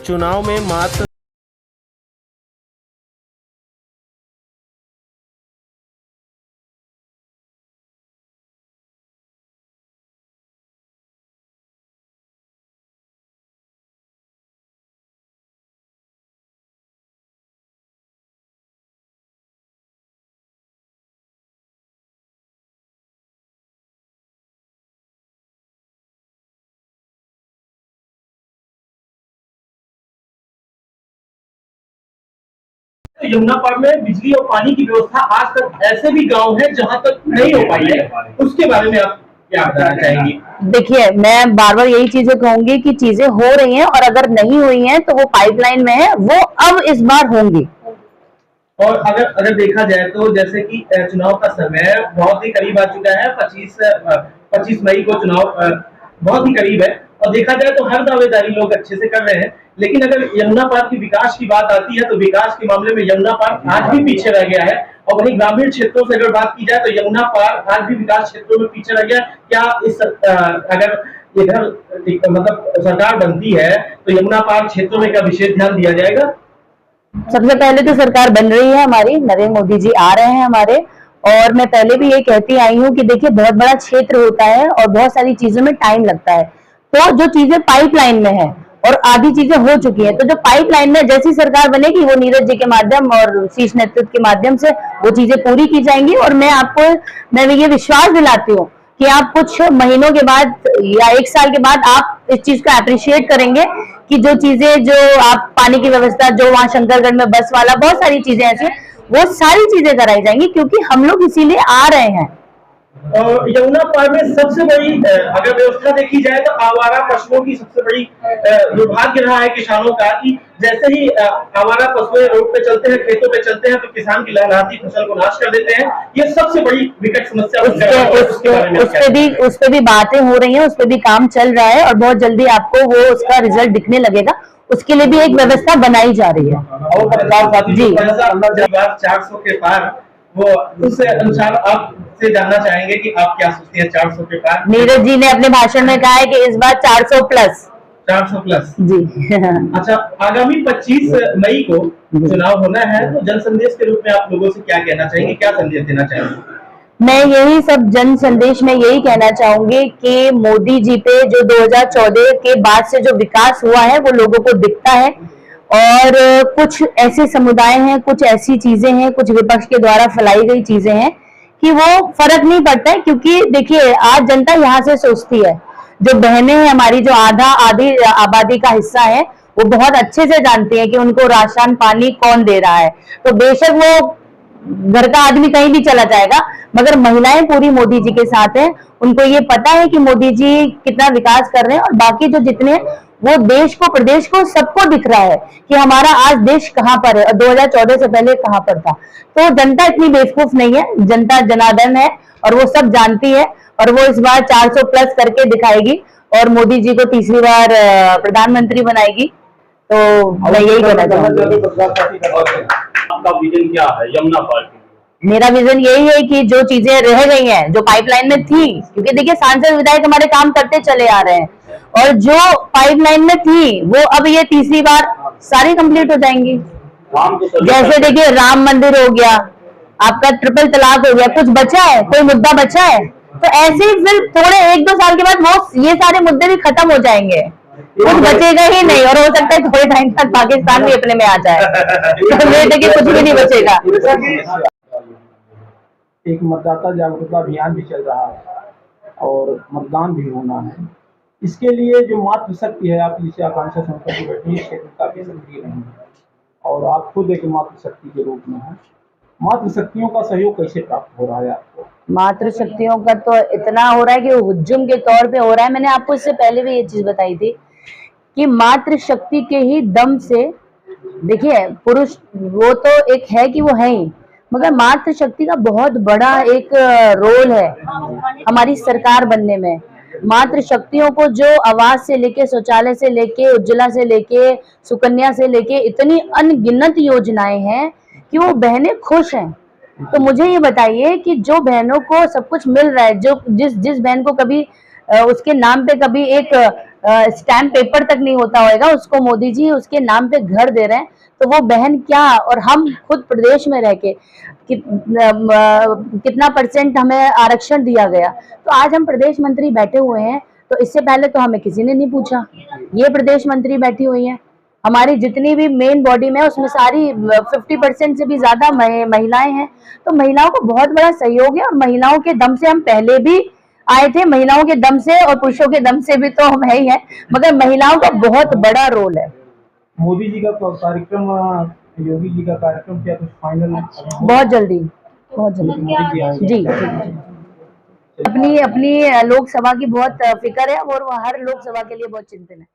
चुनाव में मात्र तो यमुना पार में बिजली और पानी की व्यवस्था आज तक ऐसे भी गांव हैं जहां तक नहीं हो पाई है, उसके बारे में आप क्या बताना चाहेंगी? देखिए, मैं बार बार यही चीजें कहूंगी कि चीजें हो रही हैं, और अगर नहीं हुई हैं तो वो पाइपलाइन में है, वो अब इस बार होंगी। और अगर अगर देखा जाए तो जैसे कि चुनाव का समय बहुत ही करीब आ चुका है, 25 मई को चुनाव बहुत ही करीब है, और देखा जाए तो हर दावेदारी लोग अच्छे से कर रहे हैं, लेकिन अगर यमुना पार की विकास की बात आती है तो विकास के मामले में यमुना पार आज भी पीछे रह गया है। और वहीं ग्रामीण क्षेत्रों से अगर बात की जाए तो यमुना पार आज भी विकास क्षेत्रों में पीछे रह गया। क्या इस अगर इधर मतलब सरकार बनती है तो यमुना पार क्षेत्रों में क्या विशेष ध्यान दिया जाएगा? सबसे पहले तो सरकार बन रही है हमारी, नरेंद्र मोदी जी आ रहे हैं हमारे, और मैं पहले भी ये कहती आई हूँ कि देखिए, बहुत बड़ा क्षेत्र होता है और बहुत सारी चीजों में टाइम लगता है। तो जो चीजें पाइपलाइन में है और आधी चीजें हो चुकी हैं, तो जो पाइपलाइन में जैसी सरकार बनेगी वो नीरज जी के माध्यम और शीर्ष नेतृत्व के माध्यम से वो चीजें पूरी की जाएंगी। और मैं ये विश्वास दिलाती हूँ कि आप कुछ महीनों के बाद या 1 साल के बाद आप इस चीज को अप्रिशिएट करेंगे कि जो चीजें, जो आप पानी की व्यवस्था, जो वहां शंकरगढ़ में बस वाला, बहुत सारी चीजें ऐसी, वो सारी चीजें कराई जाएंगी, क्योंकि हम लोग इसीलिए आ रहे हैं। और यमुना पार में सबसे बड़ी अगर व्यवस्था देखी जाए तो आवारा पशुओं की सबसे बड़ी दुर्भाग्य रहा है किसानों का कि जैसे ही आवारा पशु रोड पे चलते हैं, खेतों पे चलते हैं, तो किसान की लहलहाती फसल को नाश कर देते हैं। ये सबसे बड़ी विकट समस्या उस पे भी बातें हो रही हैं, उस पे भी काम चल रहा है, और बहुत जल्दी आपको वो उसका रिजल्ट दिखने लगेगा। उसके लिए भी एक व्यवस्था बनाई जा रही है। और जी 400 के पार, वो उस अनुसार आपसे जानना चाहेंगे कि आप क्या सोचते हैं 400 के पार? नीरज जी ने अपने भाषण में कहा है कि इस बार 400 प्लस। 400 प्लस जी। अच्छा, आगामी 25 मई को चुनाव होना है, तो जन संदेश के रूप में आप लोगों से क्या कहना चाहेंगे, क्या संदेश देना चाहेंगे? मैं यही सब जन संदेश में यही कहना चाहूंगी कि मोदी जी पे जो 2014 के बाद से जो विकास हुआ है वो लोगों को दिखता है, और कुछ ऐसे समुदाय हैं, कुछ ऐसी चीजें हैं, कुछ विपक्ष के द्वारा फैलाई गई चीजें हैं कि वो फर्क नहीं पड़ता है। क्योंकि देखिए, आज जनता यहाँ से सोचती है, जो बहनें हैं हमारी, जो आधी आबादी का हिस्सा है, वो बहुत अच्छे से जानती है कि उनको राशन पानी कौन दे रहा है। तो बेशक वो घर का आदमी कहीं भी चला जाएगा, मगर महिलाएं पूरी मोदी जी के साथ हैं। उनको ये पता है कि मोदी जी कितना विकास कर रहे हैं, और बाकी जो जितने, वो देश को, प्रदेश को, सबको दिख रहा है कि हमारा आज देश कहां पर है और 2014 से पहले कहां पर था। तो जनता इतनी बेवकूफ नहीं है, जनता जनार्दन है, और वो सब जानती है, और वो इस बार 400 प्लस करके दिखाएगी और मोदी जी को तीसरी बार प्रधानमंत्री बनाएगी। तो मैं यही कहना चाहूंगी। आपका विजन क्या है यमुना पार के लिए? मेरा विजन यही है कि जो चीजें रह गई हैं, जो पाइपलाइन में थी, क्योंकि देखिए सांसद विधायक हमारे काम करते चले आ रहे हैं, और जो पाइपलाइन में थी वो अब ये तीसरी बार सारी कंप्लीट हो जाएंगी। जैसे देखिए, राम मंदिर हो गया, आपका ट्रिपल तलाक हो गया, कुछ बचा है, कोई मुद्दा बचा है, तो ऐसे ही फिर थोड़े 1-2 साल के बाद वो ये सारे मुद्दे भी खत्म हो जाएंगे, कुछ बचेगा ही नहीं, और हो सकता है थोड़े टाइम तक पाकिस्तान भी अपने में आ जाए, तो लेट के कुछ भी नहीं बचेगा। एक मतदाता जागरूकता अभियान भी चल रहा है और मतदान भी होना है। इसके लिए जो मातृशक्ति है, आप जिसे आकांक्षा संपत्ति बैठी क्षेत्र काफी सक्रिय नहीं है, और आप खुद एक मातृशक्ति के रूप में है। मातृशक्तियों का सहयोग कैसे प्राप्त हो रहा है आपको? मातृशक्तियों का तो इतना हो रहा है कि हुज्जुम के तौर पे हो रहा है। मैंने आपको इससे पहले भी ये चीज बताई थी कि मातृशक्ति के ही दम से, देखिए, पुरुष वो तो एक है कि वो है ही, मगर मातृशक्ति का बहुत बड़ा एक रोल है हमारी सरकार बनने में। मातृशक्तियों को जो आवास से लेके, शौचालय से लेके, उज्ज्वला से लेके, सुकन्या से लेके, इतनी अनगिनत योजनाएं हैं कि वो बहनें खुश हैं। तो मुझे ये बताइए कि जो बहनों को सब कुछ मिल रहा है, जो जिस बहन को कभी उसके नाम पे कभी एक स्टैम्प पेपर तक नहीं होता होगा, उसको मोदी जी उसके नाम पे घर दे रहे हैं। तो वो बहन क्या, और हम खुद प्रदेश में रह के कितना % हमें आरक्षण दिया गया, तो आज हम प्रदेश मंत्री बैठे हुए हैं। तो इससे पहले तो हमें किसी ने नहीं पूछा, ये प्रदेश मंत्री बैठी हुई हैं। हमारी जितनी भी मेन बॉडी में उसमें सारी 50% से भी ज्यादा महिलाएं हैं। तो महिलाओं को बहुत बड़ा सहयोग है, और महिलाओं के दम से हम पहले भी आए थे, महिलाओं के दम से और पुरुषों के दम से भी तो हम है ही है, मगर महिलाओं का बहुत बड़ा रोल है। मोदी जी का कार्यक्रम, योगी जी का कार्यक्रम क्या कुछ फाइनल है? बहुत जल्दी, बहुत जल्दी। मोदी जी आएंगे। जी जी। अपनी अपनी लोकसभा की बहुत फिक्र है, और वो हर लोकसभा के लिए बहुत चिंतन है।